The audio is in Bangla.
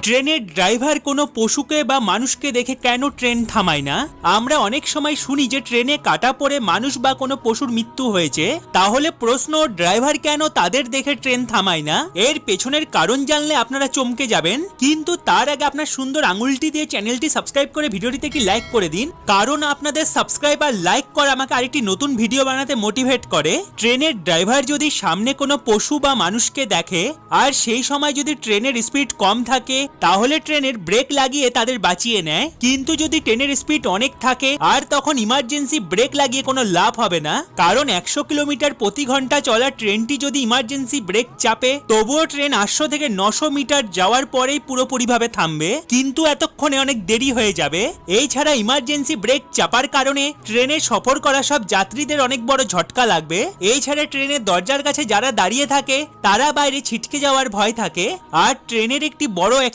ট্রেনের ড্রাইভার কোনো পশুকে বা মানুষকে দেখে কেন ট্রেন থামায় না? আমরা অনেক সময় শুনি যে ট্রেনে কাটা পড়ে মানুষ বা কোনো পশুর মৃত্যু হয়েছে। তাহলে প্রশ্ন, ড্রাইভার কেন তাদের দেখে ট্রেন থামায় না? এর পেছনের কারণ জানলে আপনারা চমকে যাবেন। কিন্তু তার আগে আপনার সুন্দর আঙুলটি দিয়ে চ্যানেলটি সাবস্ক্রাইব করে ভিডিওটিতে একটি লাইক করে দিন, কারণ আপনাদের সাবস্ক্রাইব আর লাইক করা আমাকে আরেকটি নতুন ভিডিও বানাতে মোটিভেট করে। ট্রেনের ড্রাইভার যদি সামনে কোনো পশু বা মানুষকে দেখে আর সেই সময় যদি ট্রেনের স্পিড কম থাকে, তাহলে ট্রেনের ব্রেক লাগিয়ে তাদের বাঁচিয়ে নেয়। কিন্তু যদি ট্রেনের স্পিড অনেক থাকে আর তখন ইমার্জেন্সি ব্রেক লাগিয়ে কোনো লাভ হবে না, কারণ 100 কিলোমিটার প্রতি ঘন্টা চলা ট্রেনটি যদি ইমার্জেন্সি ব্রেক চাপে, তবুও ট্রেন 800 থেকে 900 মিটার যাওয়ার পরেই পুরোপুরিভাবে থামবে, কিন্তু এতক্ষণে অনেক দেরি হয়ে যাবে। এছাড়া ইমার্জেন্সি ব্রেক চাপার কারণে ট্রেনে সফর করা সব যাত্রীদের অনেক বড় ঝটকা লাগবে। এছাড়া ট্রেনের দরজার কাছে যারা দাঁড়িয়ে থাকে তারা বাইরে ছিটকে যাওয়ার ভয় থাকে, আর ট্রেনের একটি বড়